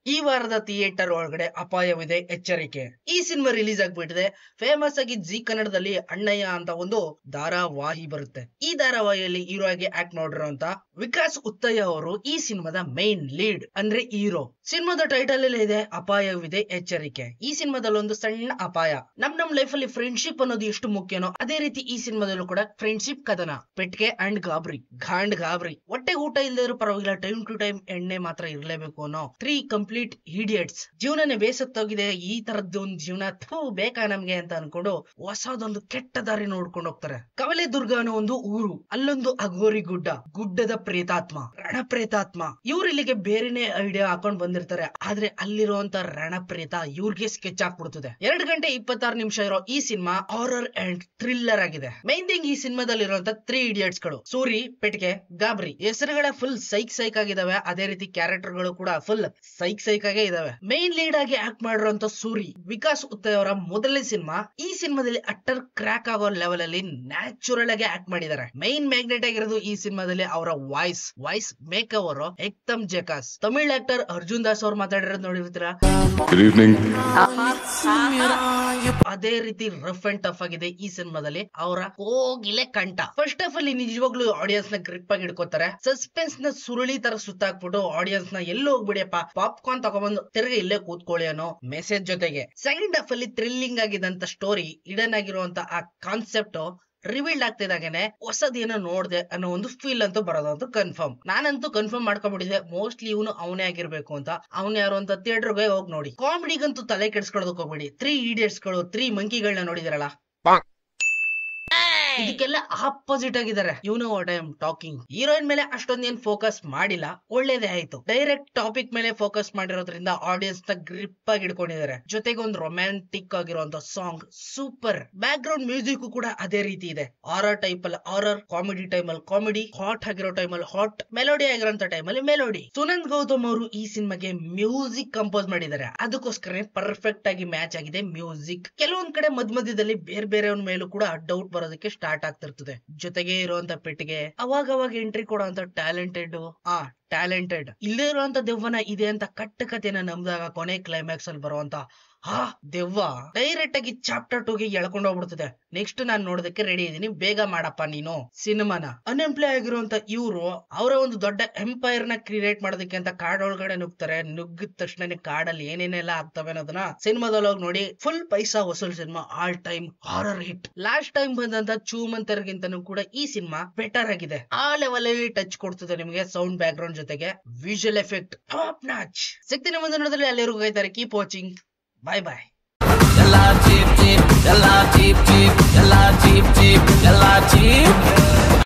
ಈ ವಾರದ ಥಿಯೇಟರ್ ಒಳಗಡೆ ಅಪಾಯವಿದೆ, ಎಚ್ಚರಿಕೆ. ಈ ಸಿನಿಮಾ ರಿಲೀಸ್ ಆಗ್ಬಿಟ್ಟಿದೆ. ಫೇಮಸ್ ಆಗಿ ಜಿ ಕನ್ನಡದಲ್ಲಿ ಅಣ್ಣಯ್ಯ ಅಂತ ಒಂದು ಧಾರಾವಾಹಿ ಬರುತ್ತೆ. ಈ ಧಾರಾವಾಹಿಯಲ್ಲಿ ಹೀರೋ ಆಗಿ ಆಕ್ಟ್ ಮಾಡಿರೋಂತ ವಿಕಾಸ್ ಉತ್ತಯ್ಯ ಅವರು ಈ ಸಿನಿಮಾದ ಮೈನ್ ಲೀಡ್ ಅಂದ್ರೆ ಹೀರೋ. ಸಿನಿಮಾದ ಟೈಟಲ್ ಅಲ್ಲಿ ಇದೆ ಅಪಾಯವಿದೆ, ಎಚ್ಚರಿಕೆ. ಈ ಸಿನಿಮಾದಲ್ಲಿ ಒಂದು ಸಣ್ಣ ಅಪಾಯ. ನಮ್ ಲೈಫ್ ಅಲ್ಲಿ ಫ್ರೆಂಡ್ಶಿಪ್ ಅನ್ನೋದು ಎಷ್ಟು ಮುಖ್ಯನೋ ಅದೇ ರೀತಿ ಈ ಸಿನಿಮಾದಲ್ಲೂ ಕೂಡ ಫ್ರೆಂಡ್ಶಿಪ್ ಕದನ. ಪೆಟ್ಗೆ ಅಂಡ್ ಗಾಬ್ರಿ, ಗಾಬ್ರಿ. ಹೊಟ್ಟೆ ಊಟ ಇಲ್ಲದ್ರು ಪರವಾಗಿಲ್ಲ, ಟೈಮ್ ಟು ಟೈಮ್ ಎಣ್ಣೆ ಮಾತ್ರ ಇರ್ಲೇಬೇಕು ಅನ್ನೋ 3 ಕಂಪ್ಲೀಟ್ ಇಡಿಯಟ್ಸ್. ಜೀವನನೇ ಬೇಸತ್ತೋಗಿದೆ, ಈ ತರದ್ದು ಒಂದು ಜೀವನ ಬೇಕಾ ನಮ್ಗೆ ಅಂತ ಅನ್ಕೊಂಡು ಹೊಸದೊಂದು ಕೆಟ್ಟ ದಾರಿ ನೋಡ್ಕೊಂಡು ಹೋಗ್ತಾರೆ. ಕವಲೆ ದುರ್ಗ ಅನ್ನೋ ಒಂದು ಊರು, ಅಲ್ಲೊಂದು ಅಘೋರಿ ಗುಡ್ಡದ ಪ್ರೇತಾತ್ಮ, ರಣ ಪ್ರೇತಾತ್ಮ. ಇವ್ರು ಇಲ್ಲಿಗೆ ಬೇರೆನೆ ಐಡಿಯಾ ಹಾಕೊಂಡ್ ಬಂದಿರ್ತಾರೆ. ಆದ್ರೆ ಅಲ್ಲಿರುವಂತ ರಣ ಪ್ರೇತ ಇವ್ರಿಗೆ ಸ್ಕೆಚ್ ಹಾಕ್ಬಿಡ್ತದೆ. 2 ಗಂಟೆ 26 ನಿಮಿಷ ಇರೋ ಈ ಸಿನಿಮಾ ಹಾರರ್ ಅಂಡ್ ಥ್ರಿಲ್ಲರ್ ಆಗಿದೆ. ಮೈನ್ ಥಿಂಗ್ ಈ ಸಿನಿಮಾದಲ್ಲಿ ಇರುವಂತ 3 ಇಡಿಯಟ್ಸ್ ಗಳು ಸೂರಿ, ಪೆಟ್ಗೆ, ಗಾಬ್ರಿ ಹೆಸರುಗಳ ಫುಲ್ ಸೈಕ್ ಆಗಿದಾವೆ. ಅದೇ ರೀತಿ ಕ್ಯಾರೆಕ್ಟರ್ ಗಳು ಕೂಡ ಫುಲ್ ಸೈಕ್ ಆಗೇ ಇದಾವೆ. ಮೈನ್ ಲೀಡ್ ಆಗಿ ಆಕ್ಟ್ ಮಾಡಿರೋಂತ ಸೂರಿ ವಿಕಾಸ್ ಉತ್ತಯ್ಯ ಅವರ ಮೊದಲನೇ ಸಿನಿಮಾ. ಈ ಸಿನಿಮಾದಲ್ಲಿ ಅಟ್ಟರ್ ಕ್ರ್ಯಾಕ್ ಆಗೋ ಲೆವೆಲ್ ಅಲ್ಲಿ ನ್ಯಾಚುರಲ್ ಆಗಿ ಆಕ್ಟ್ ಮಾಡಿದ್ದಾರೆ. ಮೈನ್ ಮ್ಯಾಗ್ನೆಟ್ ಆಗಿರೋದು ಈ ಸಿನಿಮಾದಲ್ಲಿ ಅವರ ವಾಯ್ಸ್ ಮೇಕ್ ಓವರ್ ಎಕ್ದಮ್ ಜಕಾಸ್. ತಮಿಳ್ ಆಕ್ಟರ್ ಅರ್ಜುನ್ ದಾಸ್ ಅವ್ರು ಮಾತಾಡಿರೋದು ನೋಡಿರ್ತೀರಾ. ಅದೇ ರೀತಿ ರಫ್ ಅಂಡ್ ಟಫ್ ಆಗಿದೆ ಈ ಸಿನಿಮಾದಲ್ಲಿ ಅವರ ಕೋಗಿಲೆ ಕಂಠ. ಫಸ್ಟ್ ಆಫ್ ಅಲ್ಲಿ ನಿಜವಾಗ್ಲೂ ಆಡಿಯನ್ಸ್ ನ ಗ್ರಿಪ್ ಆಗಿ ಇಟ್ಕೋತಾರೆ. ಸಸ್ಪೆನ್ಸ್ ನ ಸುರುಳಿ ತರ ಸುತ್ತಾಕ್ಬಿಟ್ಟು ಆಡಿಯನ್ಸ್ ನ ಎಲ್ಲೋ ಹೋಗ್ಬಿಡಿಯಪ್ಪ, ಪಾಪ್ಕಾರ್ನ್ ತಗೊಂಡ್ಬಂದು ತಿರ್ಗಿ ಇಲ್ಲೇ ಕೂತ್ಕೊಳ್ಳಿ ಅನ್ನೋ ಮೆಸೇಜ್ ಜೊತೆಗೆ ಸೆಕೆಂಡ್ ಹಾಫ್ ಅಲ್ಲಿ ಥ್ರಿಲ್ಲಿಂಗ್ ಆಗಿದಂತ ಸ್ಟೋರಿ, ಇಡನ್ ಆಗಿರುವಂತ ಆ ಕಾನ್ಸೆಪ್ಟ್ ರಿವೀಲ್ಡ್ ಆಗ್ತಿದಾಗೇನೆ ಹೊಸದೇನೋ ನೋಡ್ದೆ ಅನ್ನೋ ಒಂದು ಫೀಲ್ ಅಂತೂ ಬರೋದಂತೂ ಕನ್ಫರ್ಮ್. ನಾನಂತೂ ಕನ್ಫರ್ಮ್ ಮಾಡ್ಕೊಂಡ್ಬಿಟ್ಟಿದೆ ಮೋಸ್ಟ್ಲಿ ಇವನು ಅವನೇ ಆಗಿರ್ಬೇಕು ಅಂತ. ಅವನು ಯಾರು ಅಂತ ಥಿಯೇಟರ್ಗೆ ಹೋಗಿ ನೋಡಿ. ಕಾಮಿಡಿಗಂತೂ ತಲೆ ಕೆಡ್ಸ್ಕೊಳ್ಳೋದಕ್ಕೆ ಹೋಗ್ಬೇಡಿ. 3 ಇಡಿಯಟ್ಸ್ ಗಳು 3 ಮಂಕಿಗಳನ್ನ ನೋಡಿದಿರಲ್ಲ, ಇದಕ್ಕೆಲ್ಲ ಆಪೋಸಿಟ್ ಆಗಿದ್ದಾರೆ. You know what I am talking. Heroine ಮೇಲೆ ಅಷ್ಟೊಂದೇನ್ ಫೋಕಸ್ ಮಾಡಿಲ್ಲ, ಒಳ್ಳೇದೇ ಆಯ್ತು. ಡೈರೆಕ್ಟ್ ಟಾಪಿಕ್ ಮೇಲೆ ಫೋಕಸ್ ಮಾಡಿರೋದ್ರಿಂದ ಆಡಿಯನ್ಸ್ ನ ಗ್ರಿಪ್ ಆಗಿ ಇಟ್ಕೊಂಡಿದ್ದಾರೆ. ಜೊತೆಗೆ ಒಂದು ರೊಮ್ಯಾಂಟಿಕ್ ಆಗಿರುವಂತ song super. Background music ಕೂಡ ಅದೇ ರೀತಿ ಇದೆ. ಹಾರರ್ ಟೈಪ್ ಅಲ್ಲಿ ಹಾರರ್, ಕಾಮಿಡಿ ಟೈಮ್ ಅಲ್ಲಿ ಕಾಮಿಡಿ, ಹಾಟ್ ಆಗಿರೋ ಟೈಮ್ ಅಲ್ಲಿ ಹಾಟ್, ಮೆಲೋಡಿ ಆಗಿರೋಂತ ಟೈಮ್ ಅಲ್ಲಿ ಮೆಲೋಡಿ. ಸುನಂದ್ ಗೌತಮ್ ಅವರು ಈ ಸಿನಿಮಾಗೆ ಮ್ಯೂಸಿಕ್ ಕಂಪೋಸ್ ಮಾಡಿದ್ದಾರೆ. ಅದಕ್ಕೋಸ್ಕರ ಪರ್ಫೆಕ್ಟ್ ಆಗಿ ಮ್ಯಾಚ್ ಆಗಿದೆ ಮ್ಯೂಸಿಕ್. ಕೆಲವೊಂದ್ ಕಡೆ ಮಧ್ಯದಲ್ಲಿ ಬೇರೆ ಮೇಲೂ ಕೂಡ ಡೌಟ್ ಬರೋದಕ್ಕೆ ಸ್ಟಾರ್ಟ್ ಆಗ್ತಿರ್ತದೆ. ಜೊತೆಗೆ ಇರುವಂತ ಪೆಟ್ಟಿಗೆ ಅವಾಗ ಎಂಟ್ರಿ ಕೊಡುವಂತ ಟ್ಯಾಲೆಂಟೆಡ್ ಇಲ್ಲೇ ಇರುವಂತ ದೆವ್ವನ ಇದೆ ಅಂತ ಕಟ್ಟಕತೆನ ನಂಬಿದಾಗ ಕೊನೆ ಕ್ಲೈಮ್ಯಾಕ್ಸ್ ಅಲ್ಲಿ ಬರುವಂತ ದೆವ್ವ ಡೈರೆಕ್ಟ್ ಆಗಿ ಚಾಪ್ಟರ್ 2 ಗೆ ಎಳ್ಕೊಂಡು ಹೋಗ್ಬಿಡ್ತದೆ. ನೆಕ್ಸ್ಟ್ ನಾನ್ ನೋಡೋದಕ್ಕೆ ರೆಡಿ ಇದೀನಿ, ಬೇಗ ಮಾಡಪ್ಪ ನೀನು ಸಿನಿಮಾನ. ಅನ್ಎಂಪ್ಲಾಯ್ ಆಗಿರುವಂತ ಇವ್ರು ಅವರ ಒಂದು ದೊಡ್ಡ ಎಂಪೈರ್ ನ ಕ್ರಿಯೇಟ್ ಮಾಡೋದಕ್ಕೆ ಅಂತ ಕಾಡ್ ಒಳಗಡೆ ನುಗ್ತಾರೆ. ನುಗ್ಗಿದ ತಕ್ಷಣ ಕಾಡಲ್ಲಿ ಏನೇನೆಲ್ಲ ಆಗ್ತವೆ ಅನ್ನೋದನ್ನ ಸಿನಿಮಾದಲ್ಲಿ ಹೋಗಿ ನೋಡಿ. ಫುಲ್ ಪೈಸಾ ವಸೂಲ್ cinema, all time horror hit. Last time ಬಂದಂತ ಚೂಮಂತರ್ಗಿಂತನೂ ಕೂಡ ಈ ಸಿನಿಮಾ ಬೆಟರ್ ಆಗಿದೆ. ಆ ಲೆವೆಲ್ ಅಲ್ಲಿ ಟಚ್ ಕೊಡ್ತದೆ ನಿಮಗೆ. ಸೌಂಡ್ ಬ್ಯಾಕ್ ಗ್ರೌಂಡ್ ಜೊತೆಗೆ ವಿಜುವಲ್ ಎಫೆಕ್ಟ್ ಟಾಪ್ ನಾಚ್. ಸಿಗ್ತೀನಿ ಮುಂದೆ ನೋಡಿದ್ರೆ ಅಲ್ಲಿವರೆಗೂ ಕಾಯ್ತಾರೆ. Keep watching. Bye bye. Yalla cheap, yalla cheap, yalla cheap, yalla cheap.